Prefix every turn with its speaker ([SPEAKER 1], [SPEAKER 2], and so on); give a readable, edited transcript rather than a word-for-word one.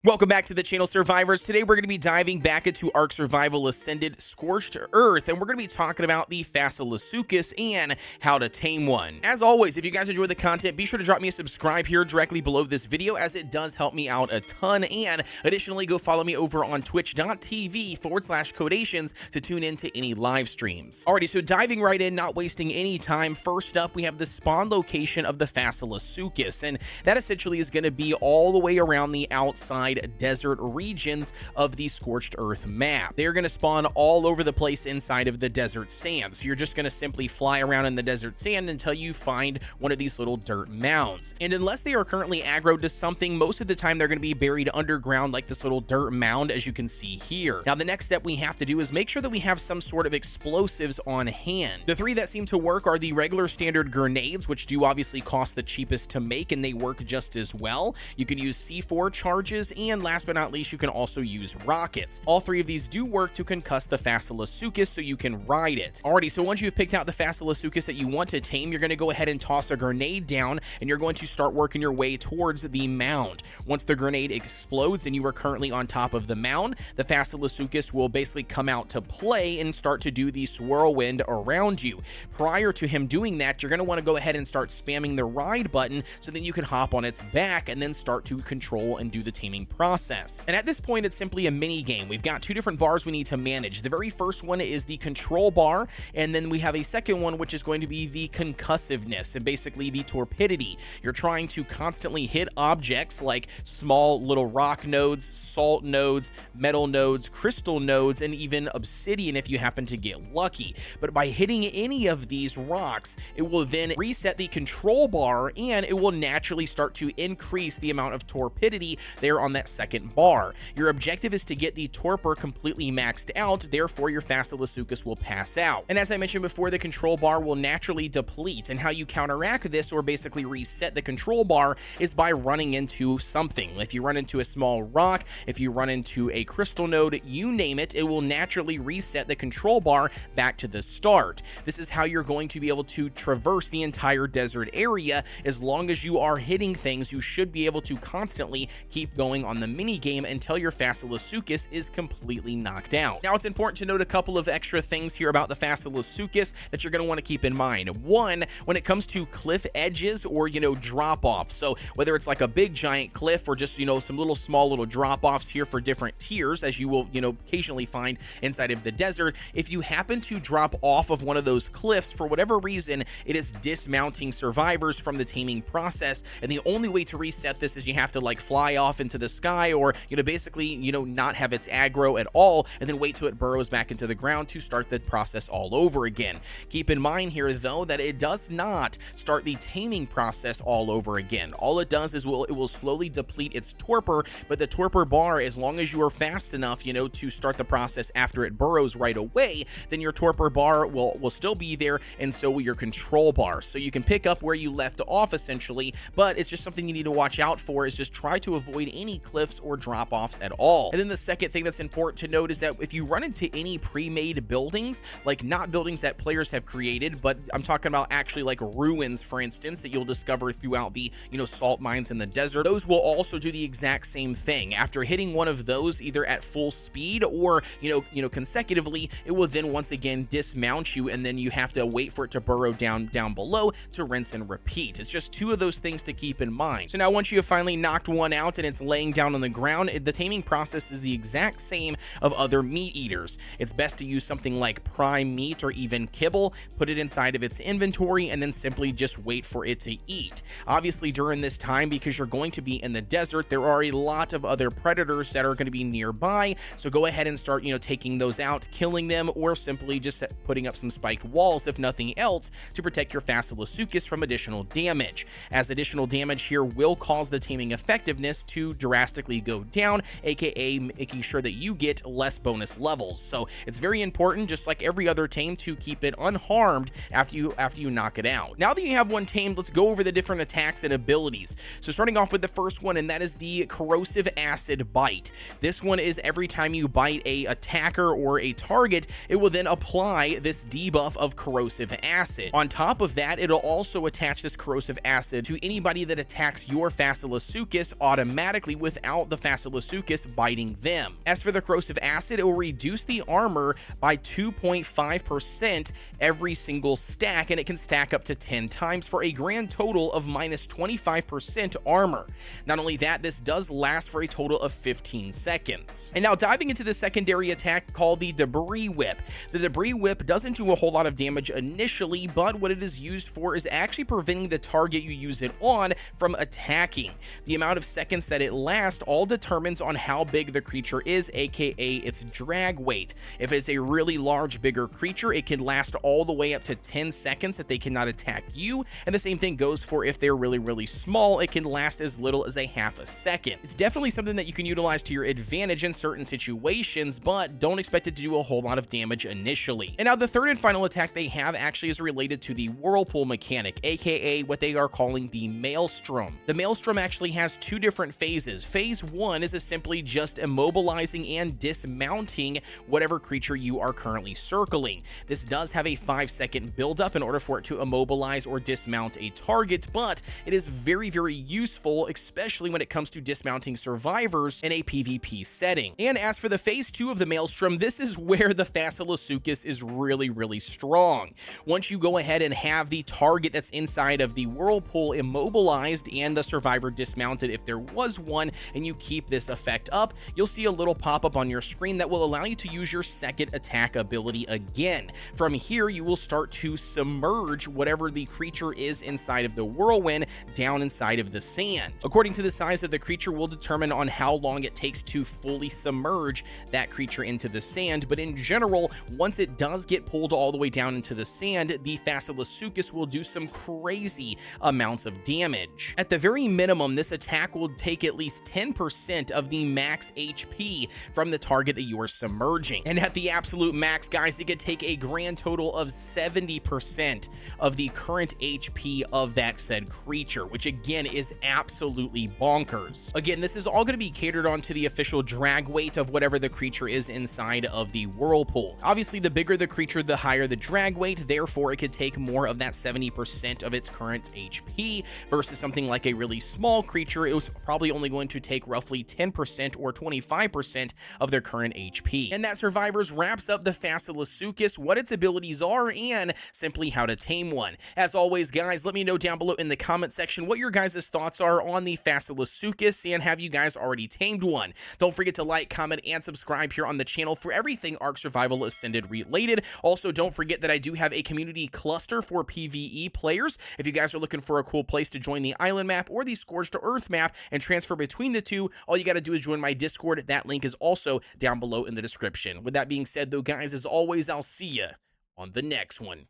[SPEAKER 1] Welcome back to the channel, survivors. Today we're going to be diving back into Ark Survival Ascended Scorched Earth, and we're going to be talking about the Fasolasuchus and how to tame one. As always, if you guys enjoy the content, be sure to drop me a subscribe here directly below this video, as it does help me out a ton. And additionally, go follow me over on twitch.tv/Kodeations to tune into any live streams. Alrighty, so diving right in, not wasting any time. First up, we have the spawn location of the Fasolasuchus, and that essentially is going to be all the way around the outside desert regions of the Scorched Earth map. They're going to spawn all over the place inside of the desert sand. So you're just going to simply fly around in the desert sand until you find one of these little dirt mounds. And unless they are currently aggroed to something, most of the time they're going to be buried underground like this little dirt mound, as you can see here. Now, the next step we have to do is make sure that we have some sort of explosives on hand. The three that seem to work are the regular standard grenades, which do obviously cost the cheapest to make, and they work just as well. You can use C4 charges, and last but not least, you can also use rockets. All three of these do work to concuss the Fasolasuchus so you can ride it. Alrighty, so once you've picked out the Fasolasuchus that you want to tame, you're going to go ahead and toss a grenade down, and you're going to start working your way towards the mound. Once the grenade explodes and you are currently on top of the mound, the Fasolasuchus will basically come out to play and start to do the swirlwind around you. Prior to him doing that, you're going to want to go ahead and start spamming the ride button so then you can hop on its back and then start to control and do the taming process. And at this point, it's simply a mini game. We've got two different bars we need to manage. The very first one is the control bar, and then we have a second one, which is going to be the concussiveness and basically the torpidity. You're trying to constantly hit objects like small little rock nodes, salt nodes, metal nodes, crystal nodes, and even obsidian if you happen to get lucky. But by hitting any of these rocks, it will then reset the control bar, and it will naturally start to increase the amount of torpidity there on that second bar. Your objective is to get the torpor completely maxed out, therefore your Fasolasuchus will pass out. And as I mentioned before, the control bar will naturally deplete, and how you counteract this, or basically reset the control bar, is by running into something. If you run into a small rock, if you run into a crystal node, you name it, it will naturally reset the control bar back to the start. This is how you're going to be able to traverse the entire desert area. As long as you are hitting things, you should be able to constantly keep going on the mini game until your Fasolasuchus is completely knocked out. Now, it's important to note a couple of extra things here about the Fasolasuchus that you're going to want to keep in mind. One, when it comes to cliff edges or, drop off. So whether it's like a big giant cliff or just, some small little drop offs here for different tiers, as you will, occasionally find inside of the desert, if you happen to drop off of one of those cliffs for whatever reason, it is dismounting survivors from the taming process. And the only way to reset this is you have to fly off into the sky, or basically not have its aggro at all, and then wait till it burrows back into the ground to start the process all over again. Keep in mind here though that it does not start the taming process all over again. All it does is it will slowly deplete its torpor, but the torpor bar, as long as you are fast enough to start the process after it burrows right away, then your torpor bar will still be there, and so will your control bar. So you can pick up where you left off essentially, but it's just something you need to watch out for, is just try to avoid any cliffs or drop-offs at all. And then the second thing that's important to note is that if you run into any pre-made buildings, like not buildings that players have created, but I'm talking about actually like ruins, for instance, that you'll discover throughout the salt mines in the desert, those will also do the exact same thing. After hitting one of those, either at full speed or consecutively, it will then once again dismount you, and then you have to wait for it to burrow down below to rinse and repeat. It's just two of those things to keep in mind. So now, once you have finally knocked one out and it's laying down on the ground, the taming process is the exact same of other meat eaters. It's best to use something like prime meat or even kibble, put it inside of its inventory, and then simply just wait for it to eat. Obviously, during this time, because you're going to be in the desert, there are a lot of other predators that are going to be nearby, so go ahead and start taking those out, killing them, or simply just putting up some spiked walls, if nothing else, to protect your Fasolasuchus from additional damage, as additional damage here will cause the taming effectiveness to drastically go down, aka making sure that you get less bonus levels. So it's very important, just like every other tame, to keep it unharmed after you knock it out. Now that you have one tamed, let's go over the different attacks and abilities. So starting off with the first one, and that is the corrosive acid bite. This one is every time you bite a attacker or a target, it will then apply this debuff of corrosive acid. On top of that, it'll also attach this corrosive acid to anybody that attacks your Fasolasuchus automatically with without the Fasolasuchus biting them. As for the corrosive acid, it will reduce the armor by 2.5% every single stack, and it can stack up to 10 times for a grand total of minus 25% armor. Not only that, this does last for a total of 15 seconds. And now diving into the secondary attack called the Debris Whip. The Debris Whip doesn't do a whole lot of damage initially, but what it is used for is actually preventing the target you use it on from attacking. The amount of seconds that it lasts all determines on how big the creature is, aka its drag weight. If it's a really large, bigger creature, it can last all the way up to 10 seconds that they cannot attack you, and the same thing goes for if they're really small, it can last as little as a half a second. It's definitely something that you can utilize to your advantage in certain situations, but don't expect it to do a whole lot of damage initially. And now the third and final attack they have actually is related to the Whirlpool mechanic, aka what they are calling the Maelstrom. The Maelstrom actually has two different phases. Phase 1 is simply just immobilizing and dismounting whatever creature you are currently circling. This does have a 5-second buildup in order for it to immobilize or dismount a target, but it is very useful, especially when it comes to dismounting survivors in a PvP setting. And as for the phase 2 of the Maelstrom, this is where the Fasolasuchus is really strong. Once you go ahead and have the target that's inside of the Whirlpool immobilized and the survivor dismounted if there was one, and you keep this effect up, you'll see a little pop-up on your screen that will allow you to use your second attack ability again. From here, you will start to submerge whatever the creature is inside of the whirlwind down inside of the sand. According to the size of the creature will determine on how long it takes to fully submerge that creature into the sand, but in general, once it does get pulled all the way down into the sand, the Fasolasuchus will do some crazy amounts of damage. At the very minimum, this attack will take at least 10% of the max HP from the target that you are submerging. And at the absolute max, guys, it could take a grand total of 70% of the current HP of that said creature, which again is absolutely bonkers. Again, this is all going to be catered on to the official drag weight of whatever the creature is inside of the Whirlpool. Obviously, the bigger the creature, the higher the drag weight, therefore it could take more of that 70% of its current HP versus something like a really small creature. It was probably only going to take roughly 10% or 25% of their current HP. And that, survivors, wraps up the Fasolasuchus, what its abilities are, and simply how to tame one. As always, guys, let me know down below in the comment section what your guys' thoughts are on the Fasolasuchus, and have you guys already tamed one? Don't forget to like, comment, and subscribe here on the channel for everything Ark Survival Ascended related. Also, don't forget that I do have a community cluster for PvE players. If you guys are looking for a cool place to join the island map or the Scourge to Earth map and transfer between the two, all you got to do is join my Discord. That link is also down below in the description. With that being said, though, guys, as always, I'll see you on the next one.